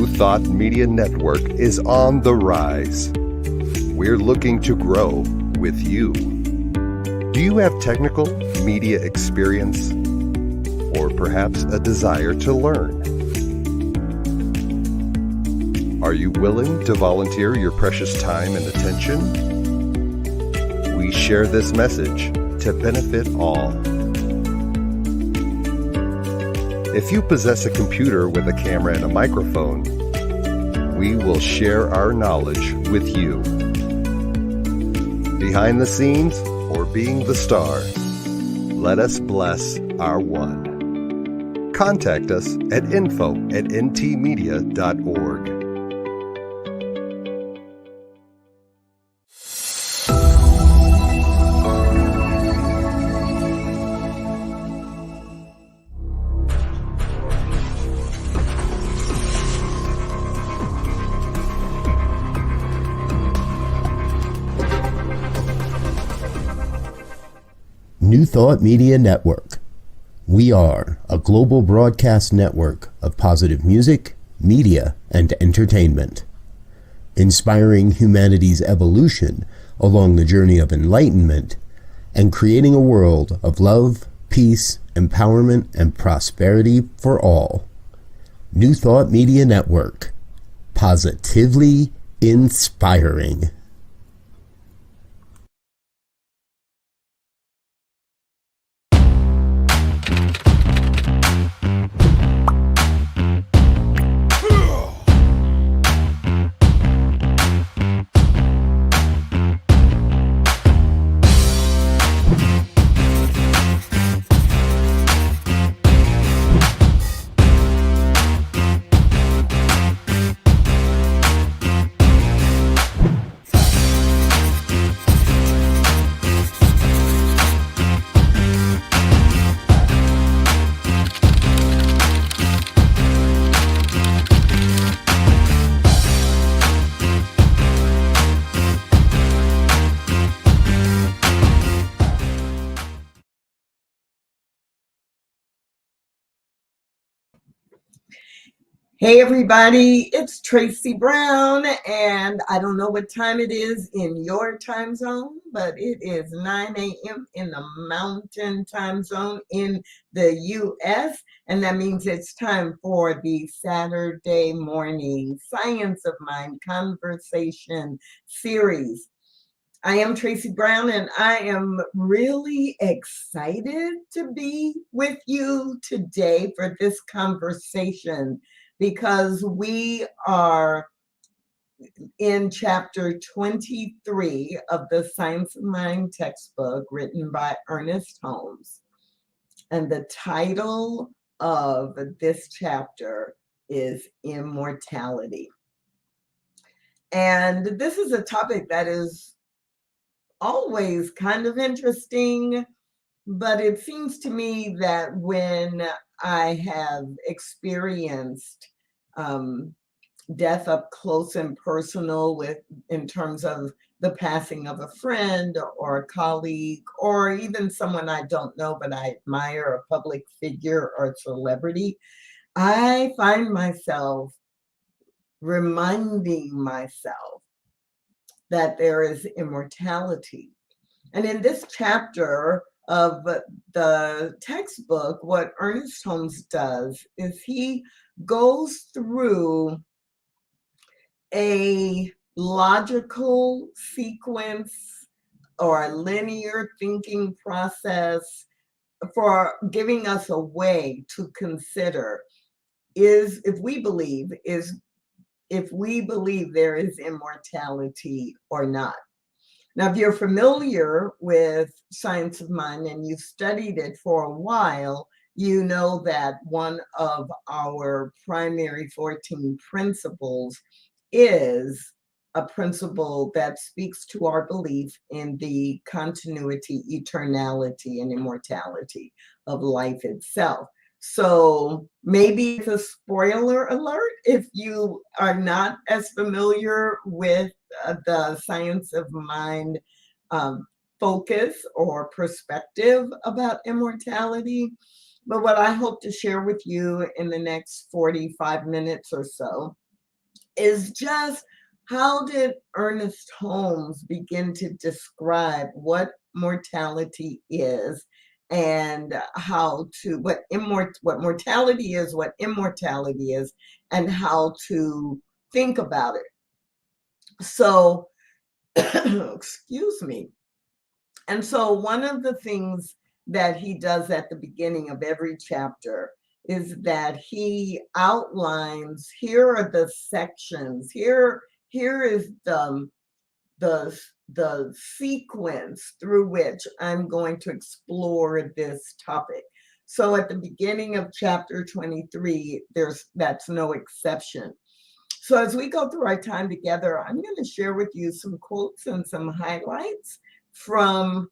New Thought Media Network is on the rise. We're looking to grow with you. Do you have technical media experience or perhaps a desire to learn? Are you willing to volunteer your precious time and attention? We share this message to benefit all. If you possess a computer with a camera and a microphone, we will share our knowledge with you. Behind the scenes or being the star, let us bless our one. Contact us at info@ntmedia.org. New Thought Media Network. We are a global broadcast network of positive music, media, and entertainment, inspiring humanity's evolution along the journey of enlightenment and creating a world of love, peace, empowerment, and prosperity for all. New Thought Media Network. Positively inspiring. Hey everybody, it's Tracy Brown, and I don't know what time it is in your time zone, but it is 9 a.m. in the Mountain Time Zone in the U.S., and that means it's time for the Saturday morning Science of Mind conversation series. I am Tracy Brown, and I am really excited to be with you today for this conversation, because we are in chapter 23 of the Science of Mind textbook written by Ernest Holmes. And the title of this chapter is Immortality. And this is a topic that is always kind of interesting, but it seems to me that when I have experienced death up close and personal in terms of the passing of a friend or a colleague, or even someone I don't know but I admire, a public figure or celebrity, I find myself reminding myself that there is immortality. And in this chapter of the textbook, what Ernest Holmes does is he goes through a logical sequence or a linear thinking process for giving us a way to consider if we believe there is immortality or not. Now, if you're familiar with Science of Mind and you've studied it for a while, you know that one of our primary 14 principles is a principle that speaks to our belief in the continuity, eternality, and immortality of life itself. So maybe it's a spoiler alert if you are not as familiar with the Science of Mind focus or perspective about immortality. But what I hope to share with you in the next 45 minutes or so is just how did Ernest Holmes begin to describe what mortality is and how to what mortality is, what immortality is, and how to think about it. So, excuse me. And so one of the things that he does at the beginning of every chapter is that he outlines, here are the sections, here is the sequence through which I'm going to explore this topic. So at the beginning of chapter 23, that's no exception. So as we go through our time together, I'm going to share with you some quotes and some highlights from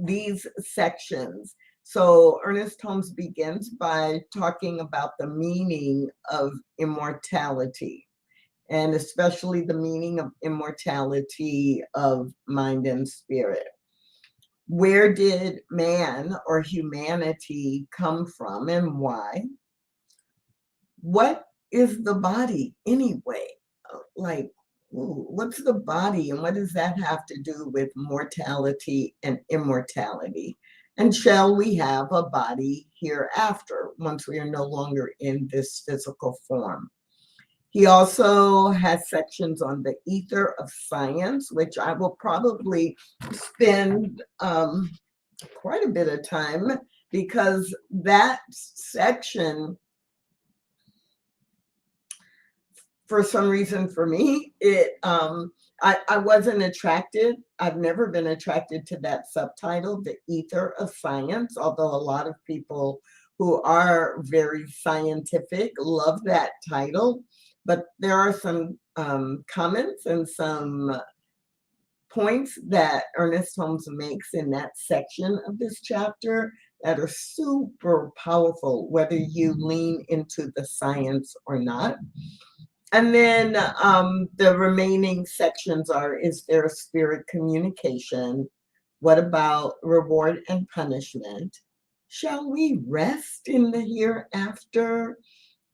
these sections. So Ernest Holmes begins by talking about the meaning of immortality, and especially the meaning of immortality of mind and spirit. Where did man or humanity come from and why? What is the body anyway? Like, what's the body and what does that have to do with mortality and immortality? And shall we have a body hereafter once we are no longer in this physical form? He also has sections on the ether of science, which I will probably spend quite a bit of time, because that section, for some reason for me, I wasn't attracted. I've never been attracted to that subtitle, the ether of science, although a lot of people who are very scientific love that title. But there are some comments and some points that Ernest Holmes makes in that section of this chapter that are super powerful, whether you lean into the science or not. And then the remaining sections are, is there a spirit communication? What about reward and punishment? Shall we rest in the hereafter?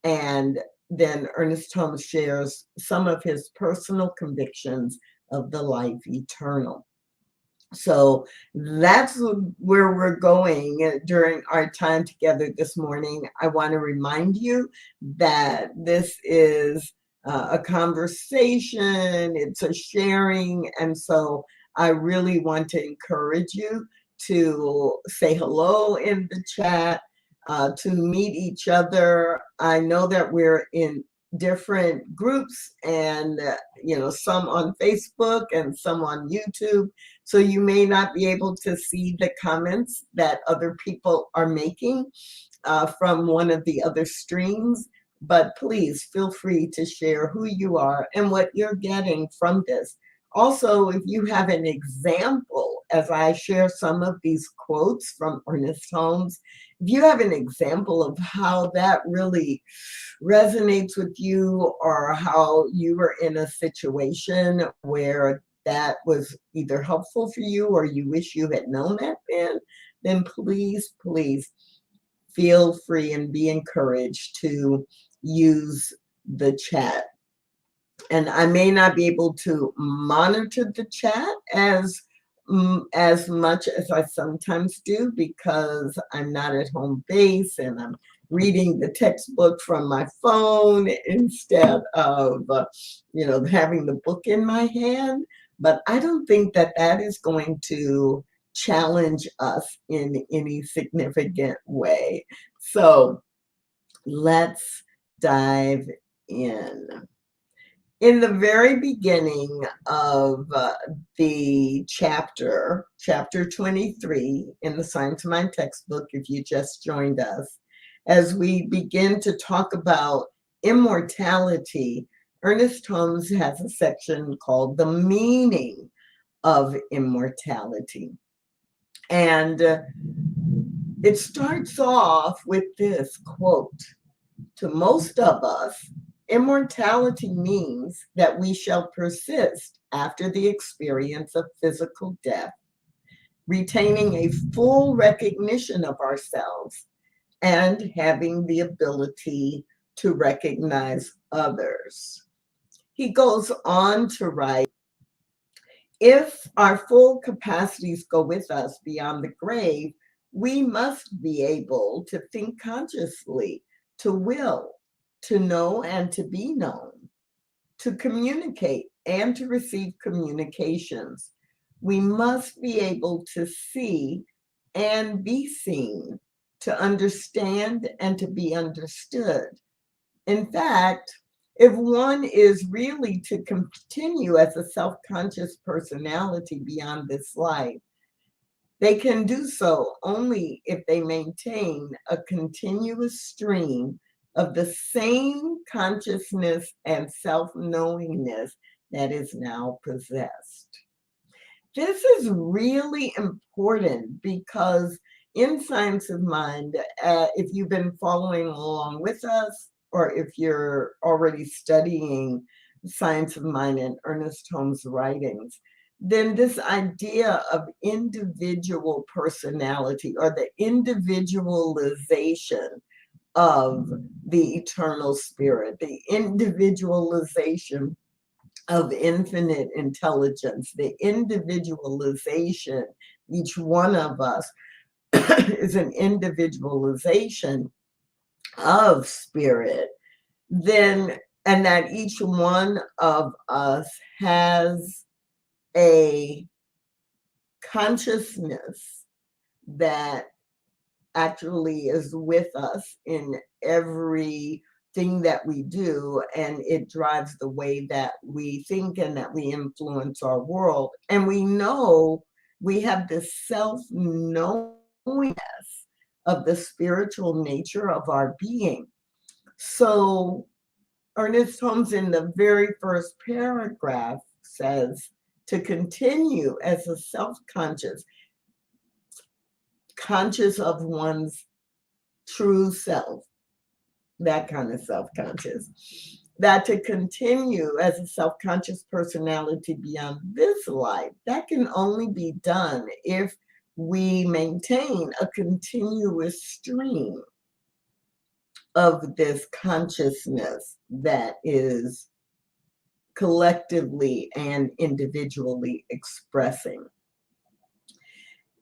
And then Ernest Holmes shares some of his personal convictions of the life eternal. So that's where we're going during our time together this morning. I want to remind you that this is a conversation, it's a sharing. And so I really want to encourage you to say hello in the chat, to meet each other. I know that we're in different groups and, some on Facebook and some on YouTube. So you may not be able to see the comments that other people are making from one of the other streams. But please feel free to share who you are and what you're getting from this. Also, if you have an example, as I share some of these quotes from Ernest Holmes, if you have an example of how that really resonates with you, or how you were in a situation where that was either helpful for you or you wish you had known that then please feel free and be encouraged to use the chat. And I may not be able to monitor the chat as much as I sometimes do, because I'm not at home base and I'm reading the textbook from my phone instead of having the book in my hand. But I don't think that is going to challenge us in any significant way. So let's dive in. In the very beginning of the chapter 23 in the Science of Mind textbook, if you just joined us, as we begin to talk about immortality, Ernest Holmes has a section called The Meaning of Immortality. And it starts off with this quote: "To most of us, immortality means that we shall persist after the experience of physical death, retaining a full recognition of ourselves and having the ability to recognize others. He goes on to write, if our full capacities go with us beyond the grave, we must be able to think consciously, to will, to know and to be known, to communicate and to receive communications. We must be able to see and be seen, to understand and to be understood. In fact, if one is really to continue as a self-conscious personality beyond this life, they can do so only if they maintain a continuous stream of the same consciousness and self-knowingness that is now possessed. This is really important because in Science of Mind, if you've been following along with us, or if you're already studying Science of Mind and Ernest Holmes' writings, then this idea of individual personality or the individualization of the eternal spirit, the individualization of infinite intelligence, the individualization, each one of us is an individualization of spirit, then, and that each one of us has a consciousness that actually is with us in everything that we do, and it drives the way that we think and that we influence our world. And we know we have this self-knowingness of the spiritual nature of our being. So Ernest Holmes in the very first paragraph says, to continue as a self-conscious, conscious of one's true self, that kind of self-conscious, that to continue as a self-conscious personality beyond this life, that can only be done if we maintain a continuous stream of this consciousness that is collectively and individually expressing.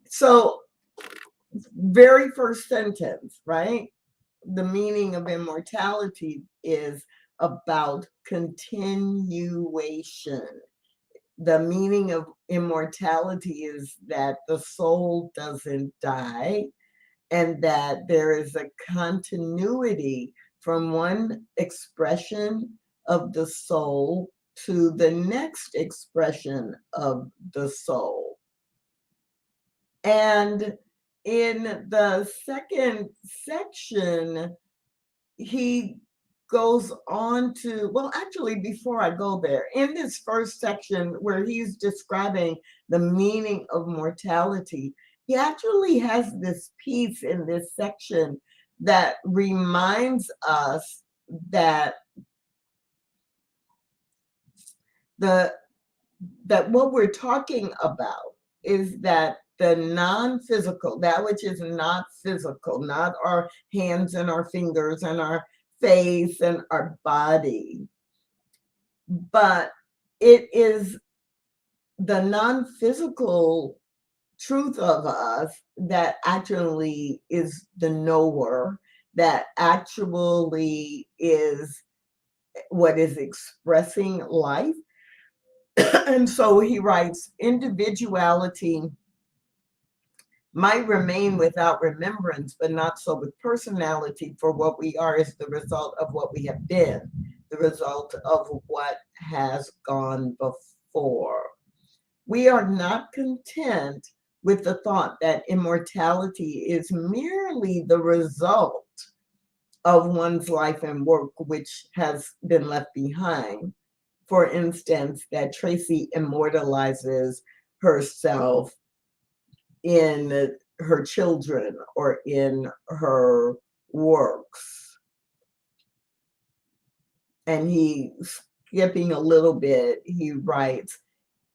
So, very first sentence, right? The meaning of immortality is about continuation. The meaning of immortality is that the soul doesn't die and that there is a continuity from one expression of the soul to the next expression of the soul. And in the second section, he goes on to, well, actually, before I go there, in this first section where he's describing the meaning of mortality, he actually has this piece in this section that reminds us that that what we're talking about is that the non-physical, that which is not physical, not our hands and our fingers and our face and our body, but it is the non-physical truth of us that actually is the knower, that actually is what is expressing life. And so he writes, individuality might remain without remembrance, but not so with personality, for what we are is the result of what we have been, the result of what has gone before. We are not content with the thought that immortality is merely the result of one's life and work which has been left behind. For instance, that Tracy immortalizes herself in her children or in her works. And he, skipping a little bit, he writes,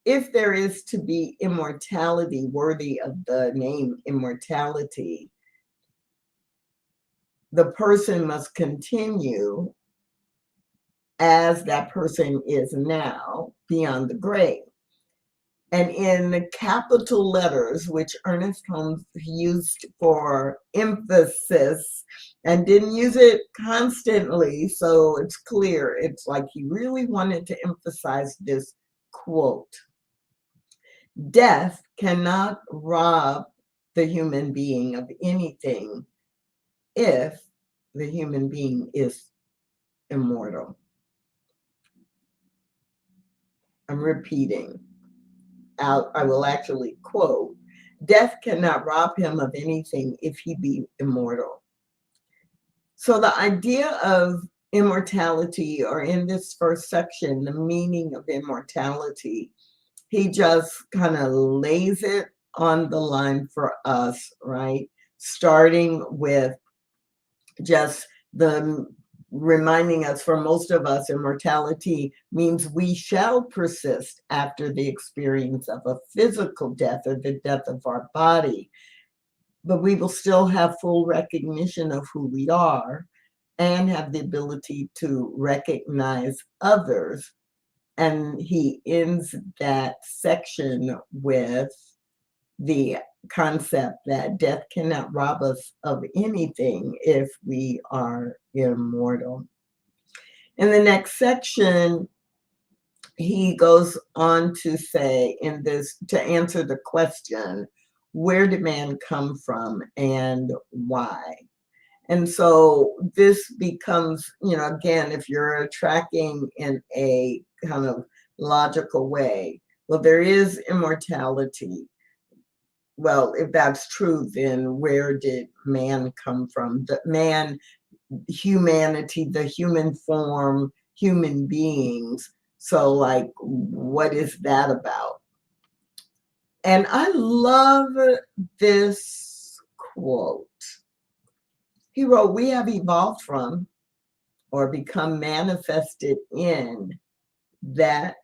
if there is to be immortality worthy of the name immortality, the person must continue as that person is now beyond the grave. And in capital letters, which Ernest Holmes used for emphasis and didn't use it constantly, so it's clear, it's like he really wanted to emphasize this quote: "Death cannot rob the human being of anything if the human being is immortal." I'm repeating. I will actually quote: "Death cannot rob him of anything if he be immortal." So the idea of immortality, or in this first section, the meaning of immortality, he just kind of lays it on the line for us, right? Starting with just the reminding us, for most of us, immortality means we shall persist after the experience of a physical death or the death of our body, but we will still have full recognition of who we are and have the ability to recognize others. And he ends that section with the concept that death cannot rob us of anything if we are immortal. In the next section, he goes on to say, to answer the question, where did man come from and why? And so this becomes, again, if you're tracking in a kind of logical way, well, there is immortality. Well, if that's true, then where did man come from? The man, humanity, the human form, human beings. So, like, what is that about? And I love this quote. He wrote, "We have evolved from or become manifested in that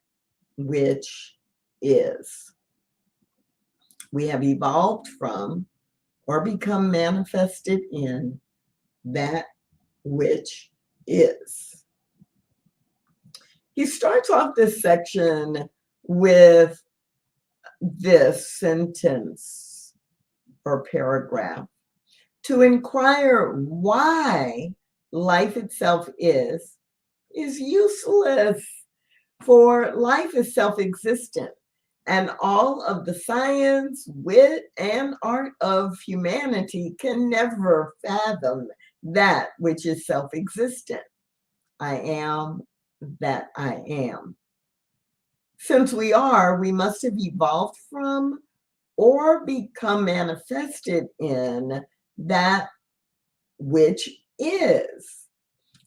which is." We have evolved from or become manifested in that which is. He starts off this section with this sentence or paragraph: "To inquire why life itself is useless, for life is self-existent, and all of the science, wit, and art of humanity can never fathom that which is self-existent. I am that I am. Since we are, we must have evolved from or become manifested in that which is.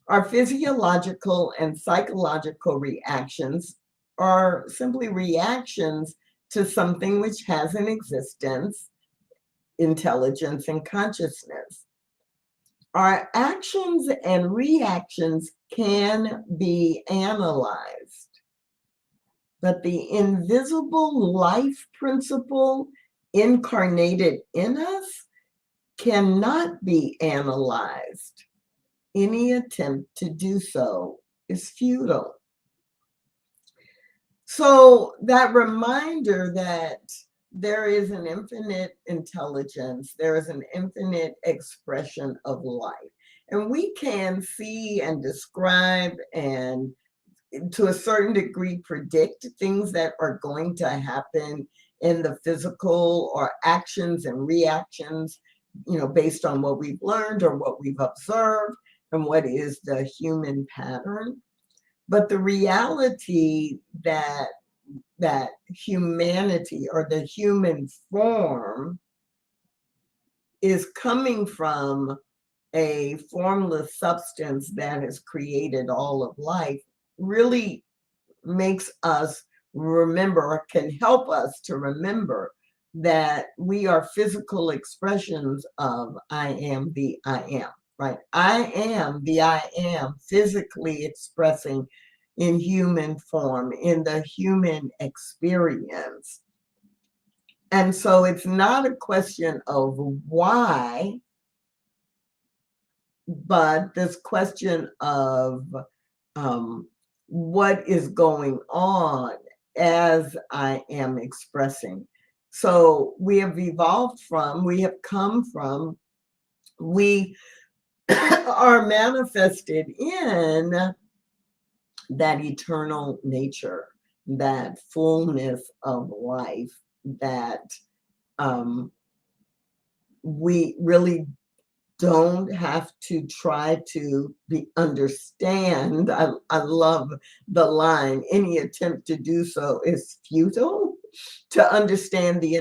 Our physiological and psychological reactions are simply reactions to something which has an existence, intelligence, and consciousness. Our actions and reactions can be analyzed, but the invisible life principle incarnated in us cannot be analyzed. Any attempt to do so is futile." So that reminder that there is an infinite intelligence, there is an infinite expression of life, and we can see and describe and, to a certain degree, predict things that are going to happen in the physical, or actions and reactions, based on what we've learned or what we've observed and what is the human pattern. But the reality that humanity, or the human form, is coming from a formless substance that has created all of life really makes us remember, or can help us to remember, that we are physical expressions of I am the I am, right? I am the I am, physically expressing in human form, in the human experience. And so it's not a question of why but this question of what is going on as I am expressing. So we have evolved from, we have come from, we are manifested in that eternal nature, that fullness of life that we really don't have to try to understand. I love the line, any attempt to do so is futile. To understand the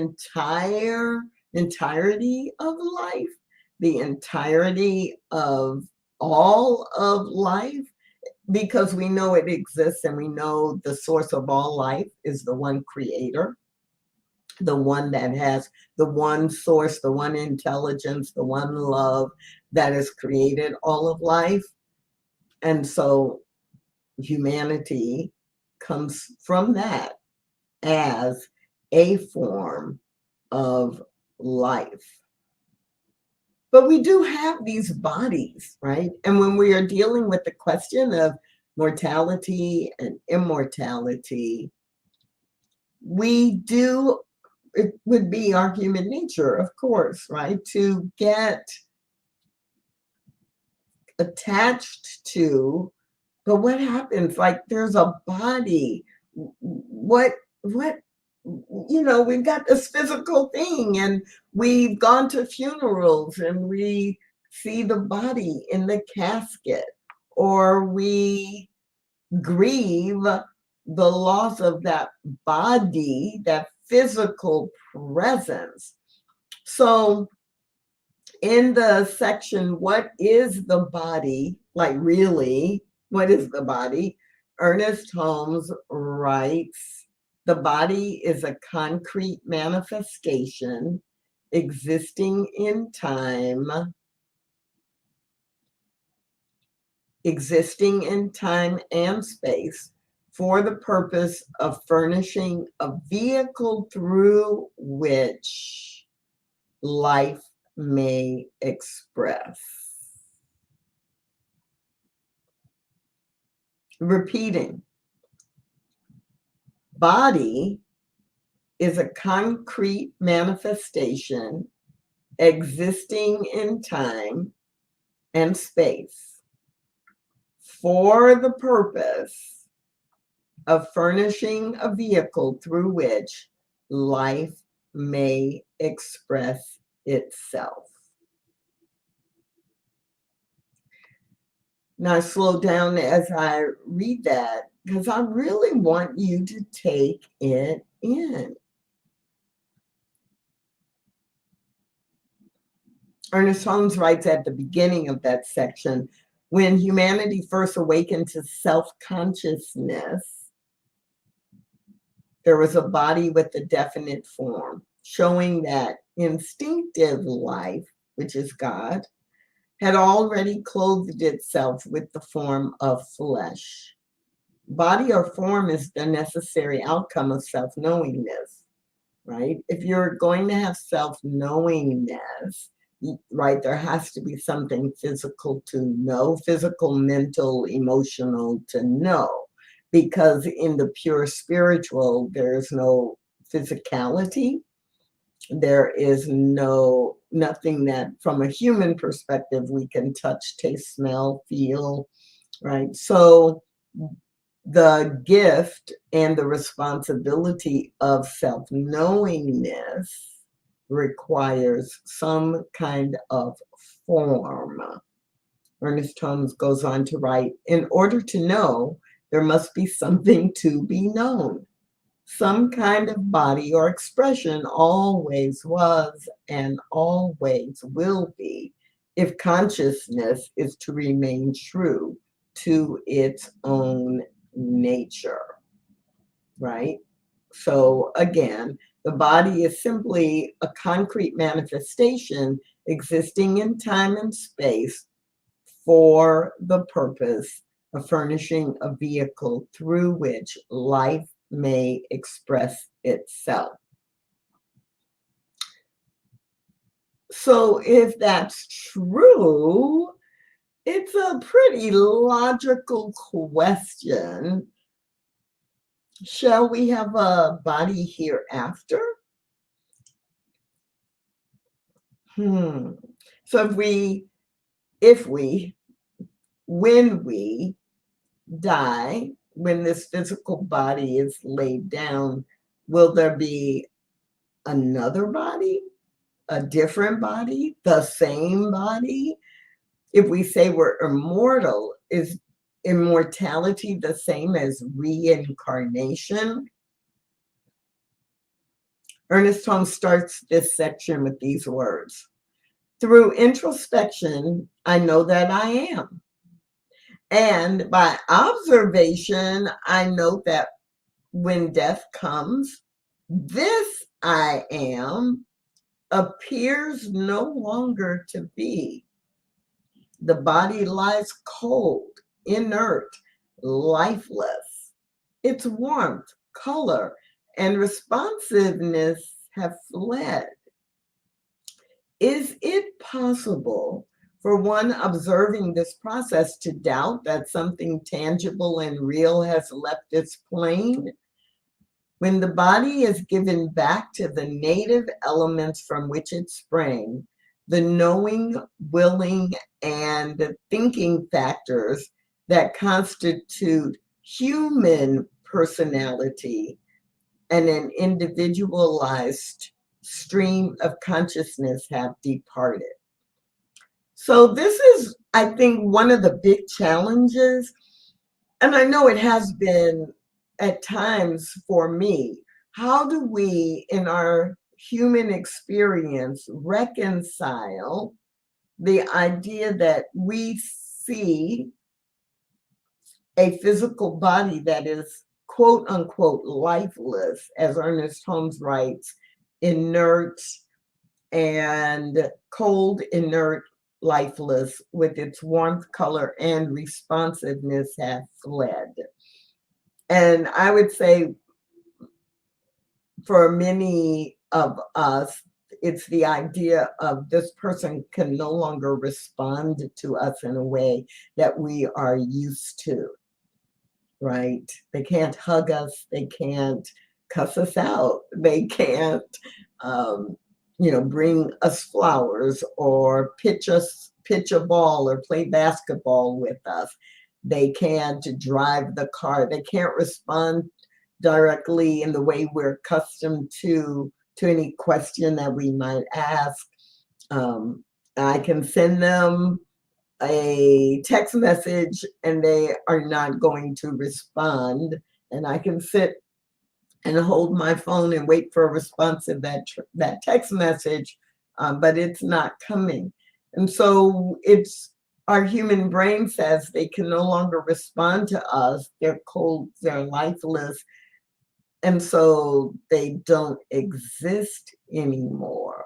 entirety of life, the entirety of all of life, because we know it exists and we know the source of all life is the one creator, the one that has the one source, the one intelligence, the one love that has created all of life. And so humanity comes from that as a form of life. But we do have these bodies, right? And when we are dealing with the question of mortality and immortality, we do, it would be our human nature, of course, right? To get attached to, but what happens? Like there's a body. What, we've got this physical thing and we've gone to funerals and we see the body in the casket, or we grieve the loss of that body, that physical presence. So in the section, what is the body? Like really, what is the body? Ernest Holmes writes, the body is a concrete manifestation existing in time and space for the purpose of furnishing a vehicle through which life may express. Repeating, body is a concrete manifestation existing in time and space for the purpose of furnishing a vehicle through which life may express itself. Now, I slow down as I read that because I really want you to take it in. Ernest Holmes writes at the beginning of that section, when humanity first awakened to self-consciousness, there was a body with a definite form, showing that instinctive life, which is God, had already clothed itself with the form of flesh. Body or form is the necessary outcome of self-knowingness, right? If you're going to have self-knowingness, right, there has to be something physical to know, physical, mental, emotional to know, because in the pure spiritual, there's no physicality. There is nothing that from a human perspective we can touch, taste, smell, feel, right? So the gift and the responsibility of self-knowingness requires some kind of form. Ernest Holmes goes on to write, in order to know, there must be something to be known. Some kind of body or expression always was and always will be, if consciousness is to remain true to its own nature, right? So again, the body is simply a concrete manifestation existing in time and space for the purpose of furnishing a vehicle through which life may express itself. So if that's true, It's a pretty logical question. Shall we have a body hereafter? So when we die, when this physical body is laid down, will there be another body, a different body, the same body? If we say we're immortal, is immortality the same as reincarnation? Ernest Holmes starts this section with these words. Through introspection, I know that I am. And by observation, I know that when death comes, this I am appears no longer to be. The body lies cold, inert, lifeless. Its warmth, color, and responsiveness have fled. Is it possible for one observing this process to doubt that something tangible and real has left its plane? When the body is given back to the native elements from which it sprang, the knowing, willing, and thinking factors that constitute human personality and an individualized stream of consciousness have departed. So this is, I think, one of the big challenges, and I know it has been at times for me. How do we, in our human experience, reconcile the idea that we see a physical body that is quote unquote lifeless, as Ernest Holmes writes, inert and cold, inert, lifeless, with its warmth, color, and responsiveness have fled? And I would say for many of us, it's the idea of this person can no longer respond to us in a way that we are used to, right? They can't hug us. They can't cuss us out. They can't, bring us flowers or pitch a ball or play basketball with us. They can't drive the car. They can't respond directly in the way we're accustomed to any question that we might ask. I can send them a text message and they are not going to respond. And I can sit and hold my phone and wait for a response of that text message, but it's not coming. And so our human brain says they can no longer respond to us. They're cold, they're lifeless, and so they don't exist anymore.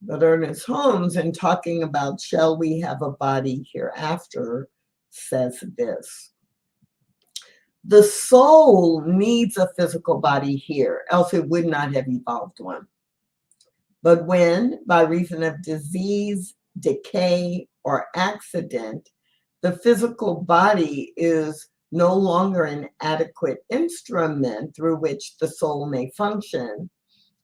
But Ernest Holmes, in talking about shall we have a body hereafter, says this. The soul needs a physical body here, else it would not have evolved one. But when, by reason of disease, decay, or accident, the physical body is no longer an adequate instrument through which the soul may function,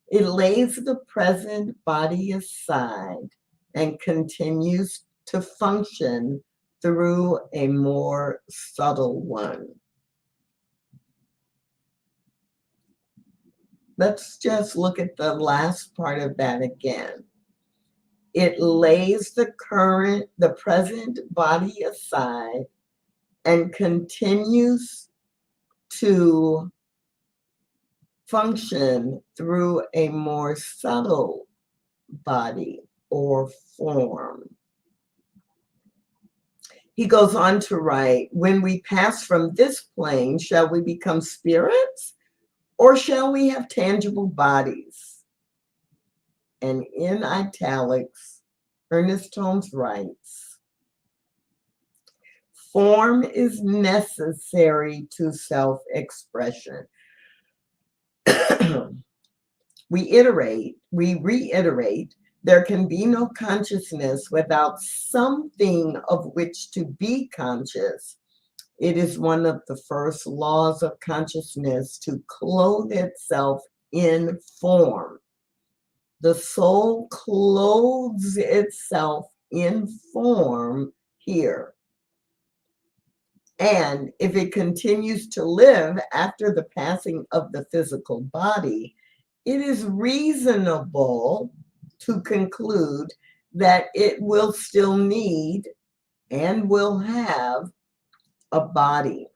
it lays the present body aside and continues to function through a more subtle one. Let's just look at the last part of that again. It lays the present body aside and continues to function through a more subtle body or form. He goes on to write, when we pass from this plane, shall we become spirits or shall we have tangible bodies? And in italics, Ernest Holmes writes, form is necessary to self-expression. We reiterate There can be no consciousness without something of which to be conscious. It is one of the first laws of consciousness to clothe itself in form. The soul clothes itself in form here. And if it continues to live after the passing of the physical body, it is reasonable to conclude that it will still need and will have a body.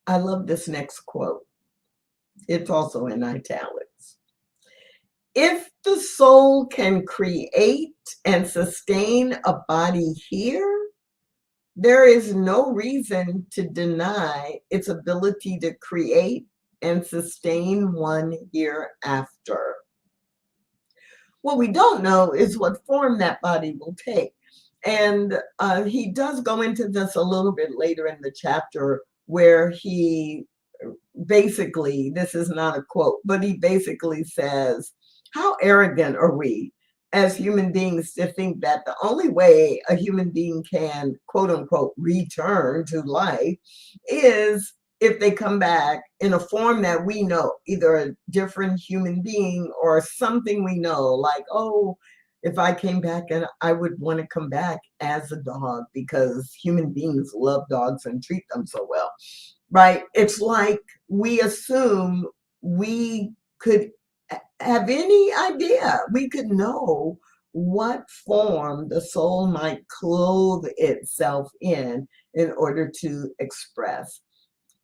I love this next quote. It's also in italics. If the soul can create and sustain a body here, there is no reason to deny its ability to create and sustain one hereafter. What we don't know is what form that body will take. And he does go into this a little bit later in the chapter, where he basically, this is not a quote, but he basically says, how arrogant are we as human beings to think that the only way a human being can, quote unquote, return to life is if they come back in a form that we know, either a different human being or something we know, like, oh, if I came back, and I would want to come back as a dog because human beings love dogs and treat them so well, right? It's like we assume we could have any idea, we could know what form the soul might clothe itself in order to express.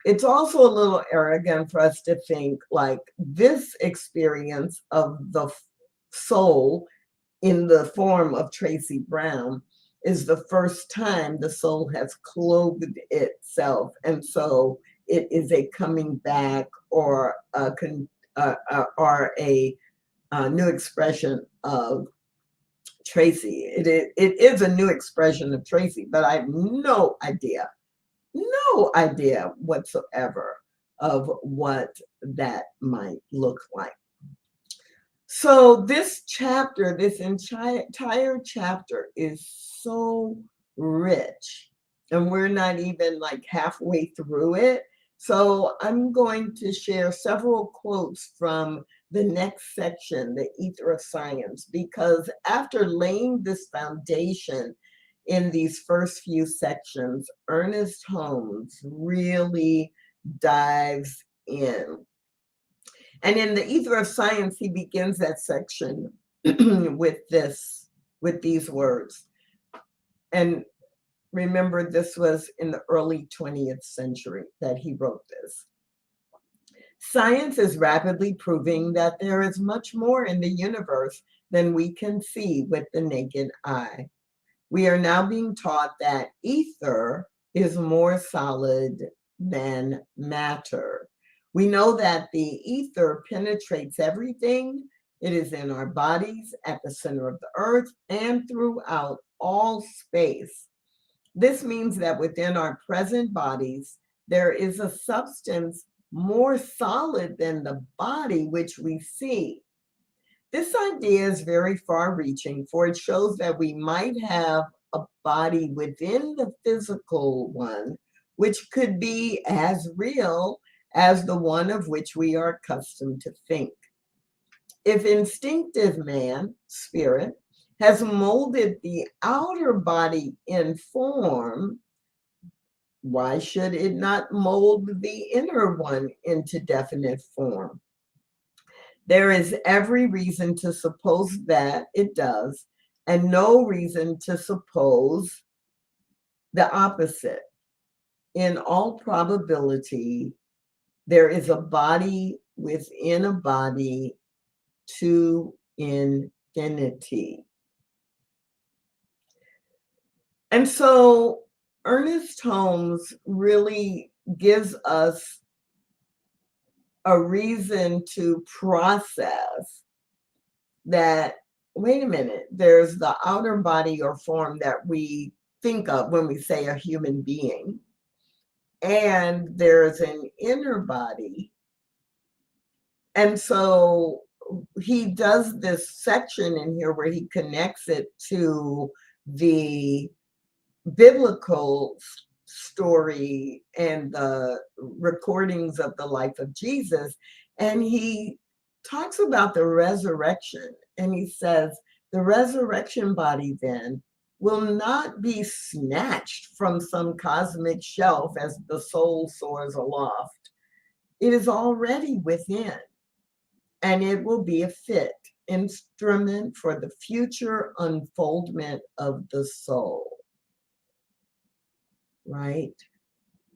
It's also a little arrogant for us to think like this experience of the soul in the form of Tracy Brown is the first time the soul has clothed itself. And so it is a coming back or a new expression of Tracy. It is a new expression of Tracy, but I have no idea whatsoever of what that might look like. So this chapter, this entire chapter is so rich, and we're not even like halfway through it. So I'm going to share several quotes from the next section, the Ether of Science, because after laying this foundation in these first few sections, Ernest Holmes really dives in. And in the Ether of Science, he begins that section with these words. And remember, this was in the early 20th century that he wrote this. Science is rapidly proving that there is much more in the universe than we can see with the naked eye. We are now being taught that ether is more solid than matter. We know that the ether penetrates everything. It is in our bodies, at the center of the earth, and throughout all space. This means that within our present bodies, there is a substance more solid than the body which we see. This idea is very far-reaching, for it shows that we might have a body within the physical one, which could be as real as the one of which we are accustomed to think. If instinctive man, spirit, has molded the outer body in form, why should it not mold the inner one into definite form? There is every reason to suppose that it does, and no reason to suppose the opposite. In all probability, there is a body within a body to infinity. And so Ernest Holmes really gives us a reason to process that, wait a minute, there's the outer body or form that we think of when we say a human being, and there's an inner body. And so he does this section in here where he connects it to the biblical story and the recordings of the life of Jesus. And he talks about the resurrection. And he says, the resurrection body then will not be snatched from some cosmic shelf as the soul soars aloft. It is already within, and it will be a fit instrument for the future unfoldment of the soul. Right?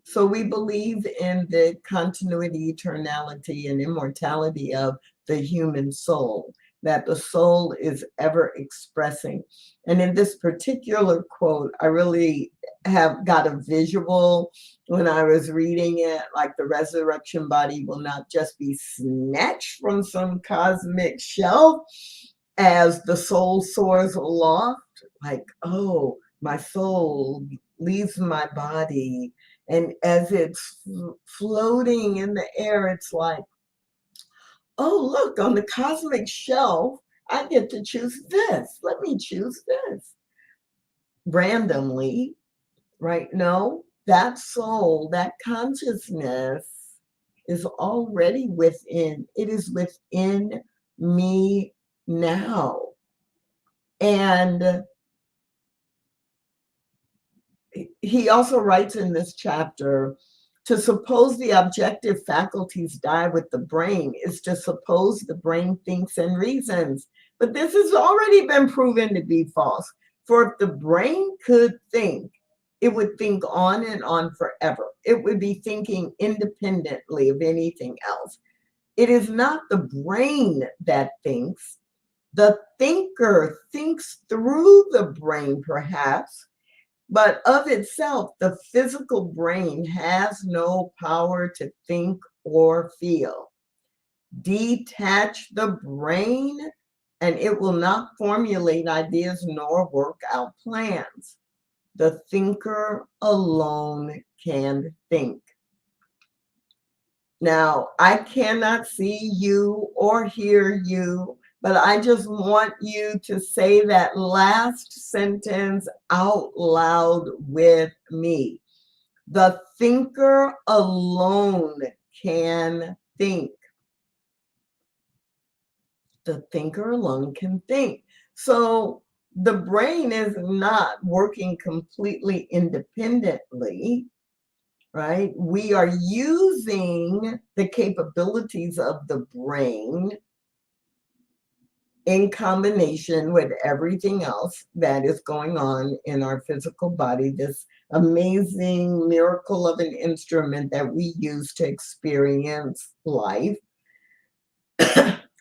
So we believe in the continuity, eternality, and immortality of the human soul, that the soul is ever expressing. And in this particular quote, I really have got a visual when I was reading it, like the resurrection body will not just be snatched from some cosmic shelf as the soul soars aloft, like, oh, my soul leaves my body, and as it's floating in the air, it's like, oh, look, on the cosmic shelf, I get to choose this. Let me choose this. Randomly, right? No, that soul, that consciousness is already within. It is within me now. And he also writes in this chapter, to suppose the objective faculties die with the brain is to suppose the brain thinks and reasons. But this has already been proven to be false. For if the brain could think, it would think on and on forever. It would be thinking independently of anything else. It is not the brain that thinks. The thinker thinks through the brain, perhaps, but of itself, the physical brain has no power to think or feel. Detach the brain, and it will not formulate ideas nor work out plans. The thinker alone can think. Now, I cannot see you or hear you, but I just want you to say that last sentence out loud with me. The thinker alone can think. The thinker alone can think. So the brain is not working completely independently, right? We are using the capabilities of the brain in combination with everything else that is going on in our physical body, this amazing miracle of an instrument that we use to experience life.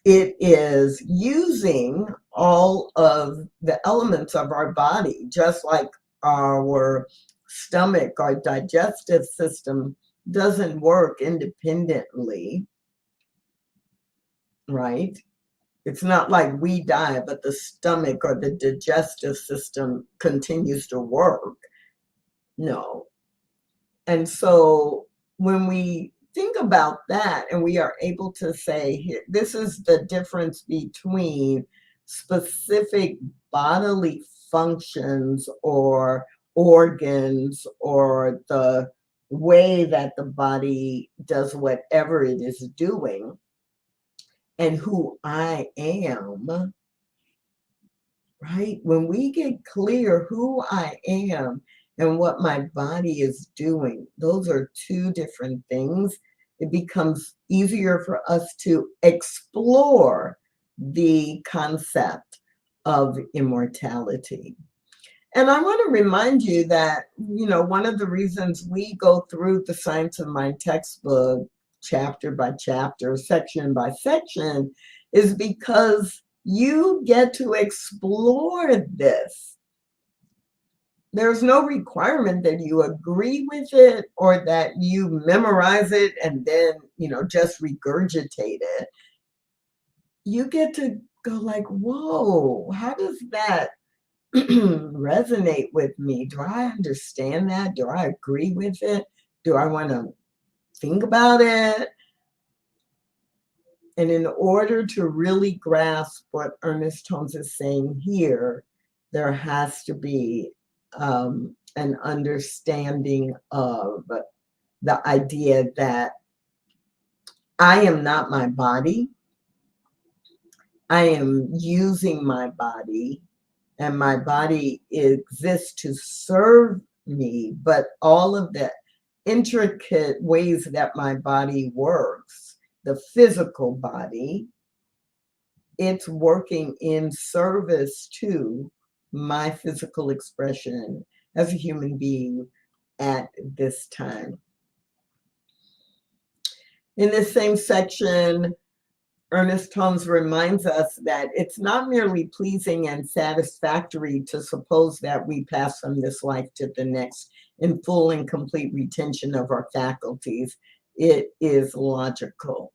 It is using all of the elements of our body, just like our stomach, our digestive system doesn't work independently, right? It's not like we die, but the stomach or the digestive system continues to work. No. And so when we think about that and we are able to say, here, this is the difference between specific bodily functions or organs or the way that the body does whatever it is doing, and who I am, right? When we get clear who I am and what my body is doing, those are two different things. It becomes easier for us to explore the concept of immortality. And I want to remind you that, one of the reasons we go through the Science of Mind textbook chapter by chapter, section by section, is because you get to explore this. There's no requirement that you agree with it or that you memorize it and then, just regurgitate it. You get to go like, whoa, how does that resonate with me? Do I understand that? Do I agree with it? Do I want to think about it? And in order to really grasp what Ernest Holmes is saying here, there has to be an understanding of the idea that I am not my body. I am using my body, and my body exists to serve me, but all of the intricate ways that my body works, the physical body, it's working in service to my physical expression as a human being at this time. In this same section, Ernest Holmes reminds us that it's not merely pleasing and satisfactory to suppose that we pass from this life to the next in full and complete retention of our faculties. It is logical.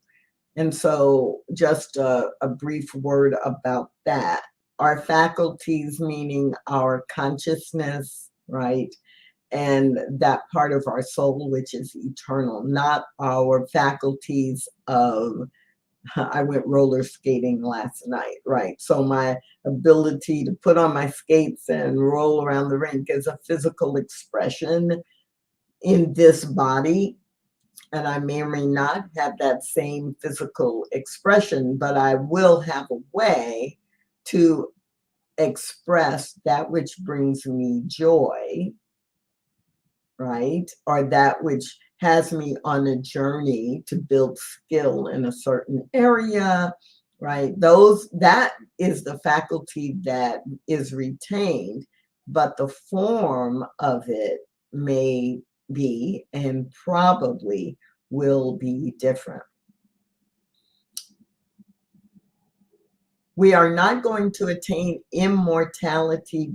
And so just a brief word about that. Our faculties, meaning our consciousness, right? And that part of our soul, which is eternal, not our faculties of, I went roller skating last night, right? So my ability to put on my skates and roll around the rink is a physical expression in this body. And I may or may not have that same physical expression, but I will have a way to express that which brings me joy, right? Or that which has me on a journey to build skill in a certain area, right? That is the faculty that is retained, but the form of it may be and probably will be different. We are not going to attain immortality,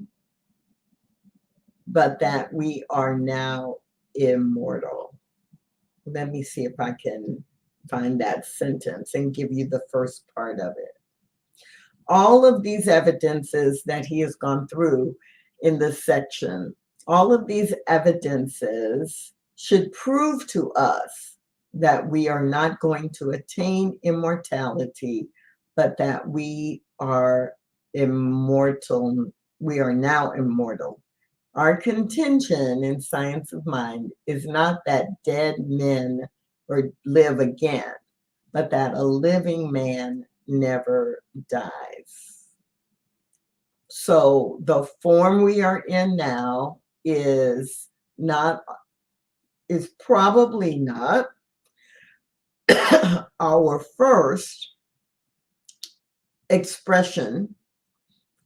but that we are now immortal. Let me see if I can find that sentence and give you the first part of it. All of these evidences that he has gone through in this section, all of these evidences should prove to us that we are not going to attain immortality, but that we are immortal. We are now immortal. Our contention in Science of Mind is not that dead men or live again, but that a living man never dies. So the form we are in now is probably not our first expression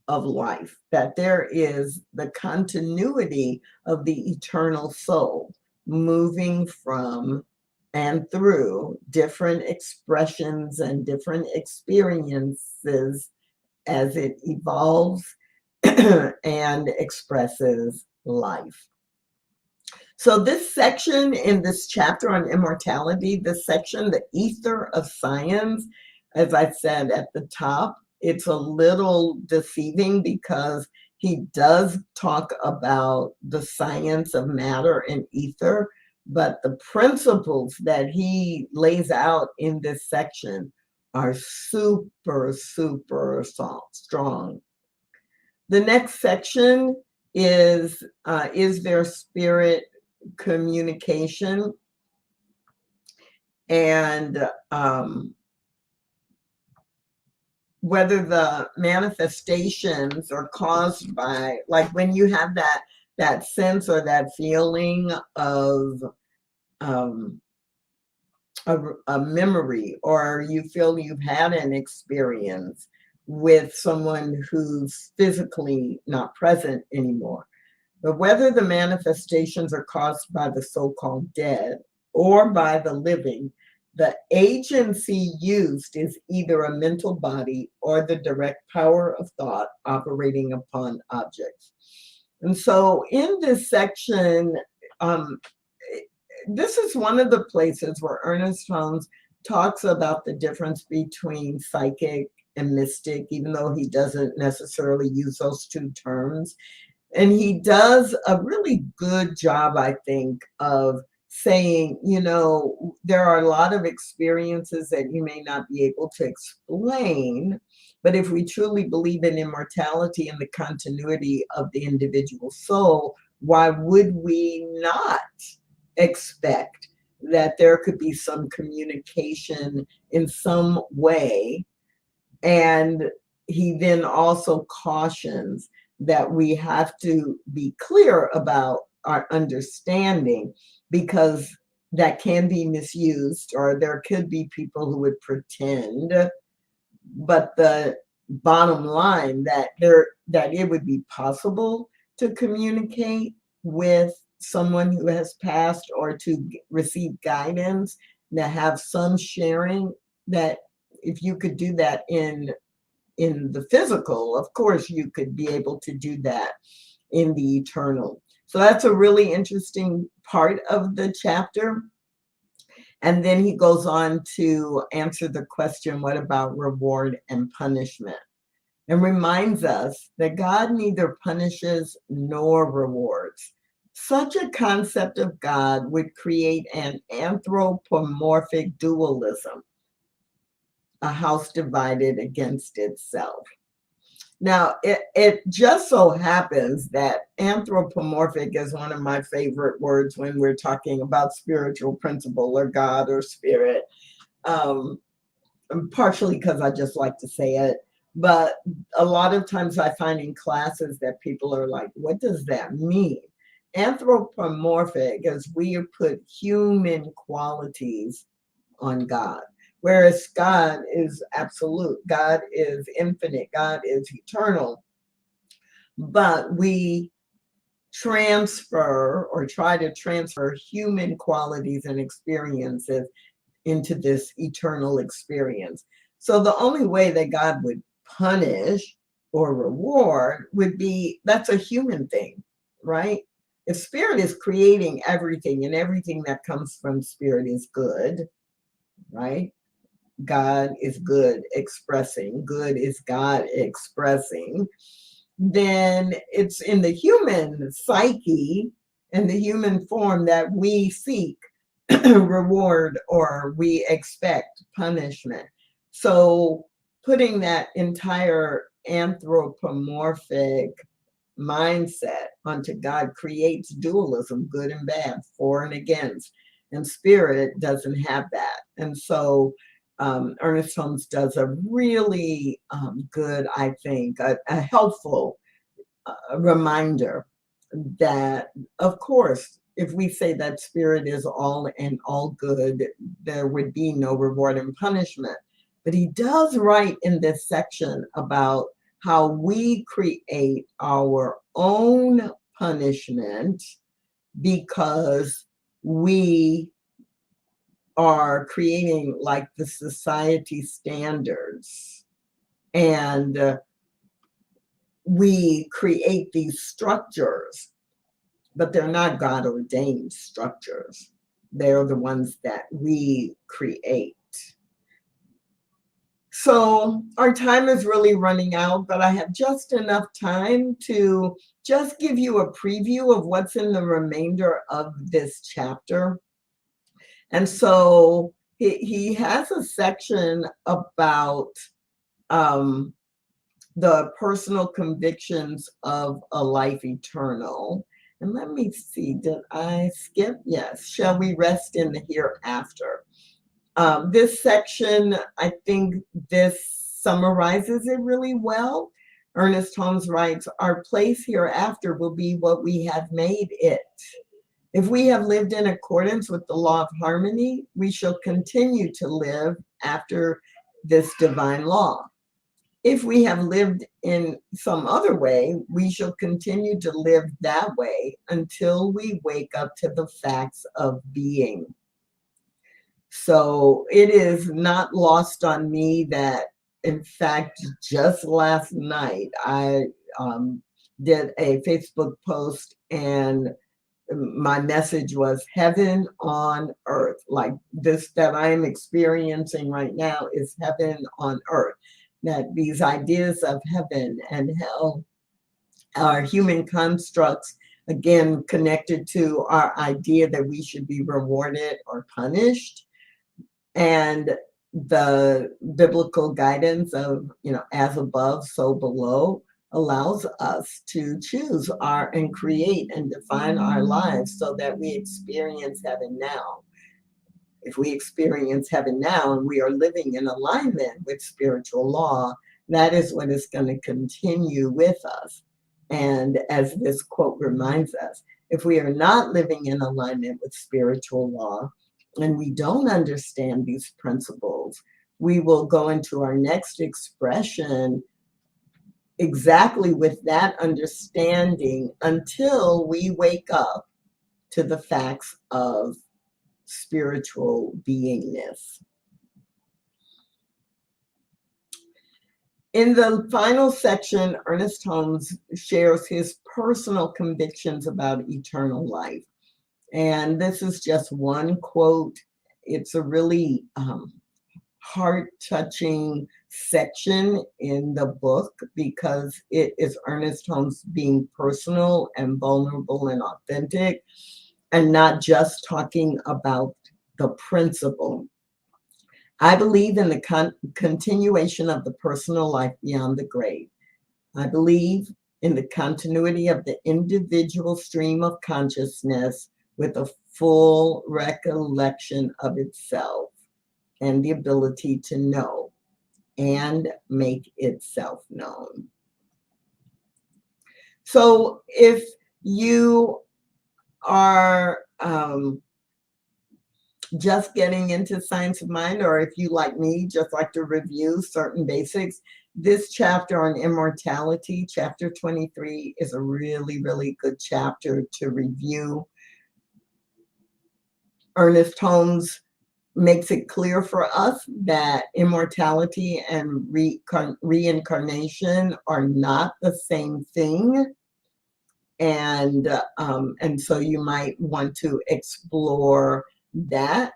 of life, that there is the continuity of the eternal soul moving from and through different expressions and different experiences as it evolves and expresses life. So this section in this chapter on immortality, this section, the ether of science, as I said at the top, it's a little deceiving because he does talk about the science of matter and ether, but the principles that he lays out in this section are super, super strong. The next section is there spirit communication? And whether the manifestations are caused by, like when you have that sense or that feeling of a memory, or you feel you've had an experience with someone who's physically not present anymore. But whether the manifestations are caused by the so-called dead or by the living, the agency used is either a mental body or the direct power of thought operating upon objects. And so in this section, this is one of the places where Ernest Holmes talks about the difference between psychic and mystic, even though he doesn't necessarily use those two terms. And he does a really good job, I think, of saying, there are a lot of experiences that you may not be able to explain, but if we truly believe in immortality and the continuity of the individual soul, why would we not expect that there could be some communication in some way? And he then also cautions that we have to be clear about our understanding, because that can be misused, or there could be people who would pretend. But the bottom line, that it would be possible to communicate with someone who has passed, or to receive guidance, to have some sharing, that if you could do that in the physical, of course you could be able to do that in the eternal. So that's a really interesting part of the chapter. And then he goes on to answer the question, what about reward and punishment? And reminds us that God neither punishes nor rewards. Such a concept of God would create an anthropomorphic dualism, a house divided against itself. Now, it just so happens that anthropomorphic is one of my favorite words when we're talking about spiritual principle or God or spirit, partially because I just like to say it. But a lot of times I find in classes that people are like, what does that mean? Anthropomorphic is we put human qualities on God. Whereas God is absolute, God is infinite, God is eternal. But we transfer, or try to transfer, human qualities and experiences into this eternal experience. So the only way that God would punish or reward would be, that's a human thing, right? If spirit is creating everything, and everything that comes from spirit is good, right? God is good expressing, good is God expressing, then it's in the human psyche and the human form that we seek reward, or we expect punishment. So putting that entire anthropomorphic mindset onto God creates dualism, good and bad, for and against. And spirit doesn't have that. And so Ernest Holmes does a really good, I think, a helpful reminder that, of course, if we say that spirit is all and all good, there would be no reward and punishment. But he does write in this section about how we create our own punishment, because we are creating like the society standards, and we create these structures, but they're not God ordained structures. They're the ones that we create. So our time is really running out, but I have just enough time to just give you a preview of what's in the remainder of this chapter. And so he has a section about the personal convictions of a life eternal. And let me see, did I skip? Yes. Shall we rest in the hereafter? This section, I think this summarizes it really well. Ernest Holmes writes, our place hereafter will be what we have made it. If we have lived in accordance with the law of harmony, we shall continue to live after this divine law. If we have lived in some other way, we shall continue to live that way until we wake up to the facts of being. So it is not lost on me that, in fact, just last night, I did a Facebook post, and my message was heaven on earth. Like this that I am experiencing right now is heaven on earth. That these ideas of heaven and hell are human constructs again, connected to our idea that we should be rewarded or punished, and the biblical guidance of, as above, so below, allows us to choose and create and define our lives so that we experience heaven now. If we experience heaven now and we are living in alignment with spiritual law, that is what is going to continue with us. And as this quote reminds us, if we are not living in alignment with spiritual law and we don't understand these principles, we will go into our next expression exactly with that understanding until we wake up to the facts of spiritual beingness. In the final section, Ernest Holmes shares his personal convictions about eternal life. And this is just one quote. It's a really heart-touching section in the book because it is Ernest Holmes being personal and vulnerable and authentic, and not just talking about the principle. I believe in the continuation of the personal life beyond the grave. I believe in the continuity of the individual stream of consciousness with a full recollection of itself and the ability to know and make itself known. So if you are just getting into science of mind, or if you, like me, just like to review certain basics, this chapter on immortality, chapter 23, is a really, really good chapter to review. Ernest Holmes makes it clear for us that immortality and reincarnation are not the same thing. And so you might want to explore that,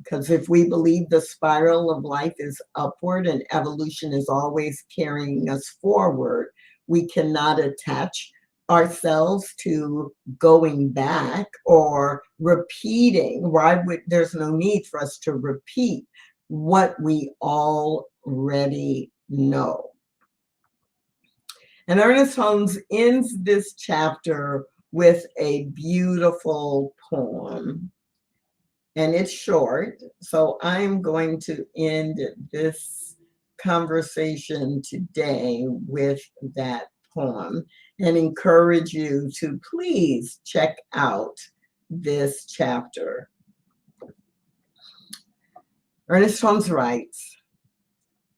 because if we believe the spiral of life is upward and evolution is always carrying us forward, we cannot attach ourselves to going back or repeating. There's no need for us to repeat what we already know. And Ernest Holmes ends this chapter with a beautiful poem. And it's short, so I'm going to end this conversation today with that poem and encourage you to please check out this chapter. Ernest Holmes writes,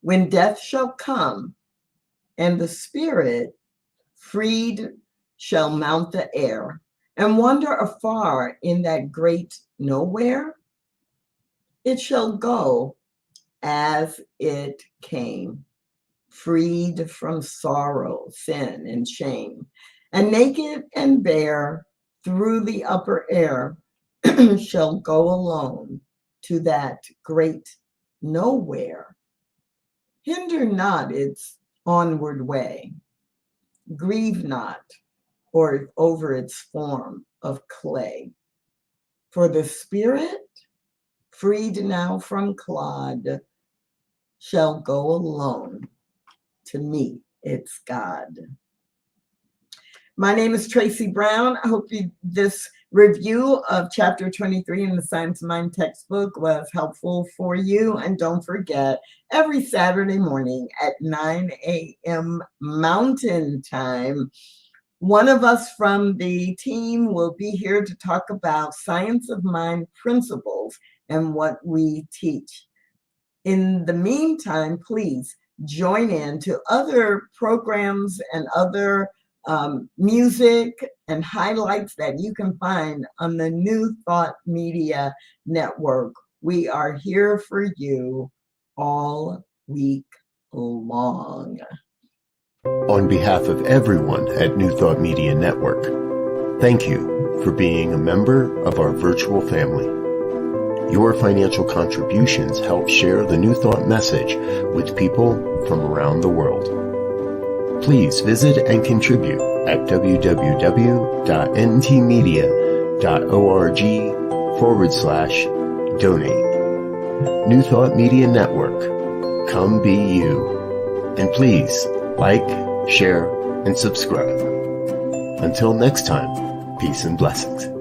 "When death shall come, and the spirit freed shall mount the air, and wander afar in that great nowhere, it shall go as it came, freed from sorrow, sin, and shame, and naked and bare through the upper air shall go alone to that great nowhere. Hinder not its onward way, grieve not or over its form of clay. For the spirit, freed now from clod, shall go alone to meet its God." My name is Tracy Brown. I hope this review of chapter 23 in the Science of Mind textbook was helpful for you. And don't forget, every Saturday morning at 9 a.m. Mountain Time, one of us from the team will be here to talk about science of mind principles and what we teach. In the meantime, please join in to other programs and other music and highlights that you can find on the New Thought Media Network. We are here for you all week long. On behalf of everyone at New Thought Media Network, thank you for being a member of our virtual family. Your financial contributions help share the New Thought message with people from around the world. Please visit and contribute at www.ntmedia.org/donate. New Thought Media Network. Come be you. And please like, share, and subscribe. Until next time, peace and blessings.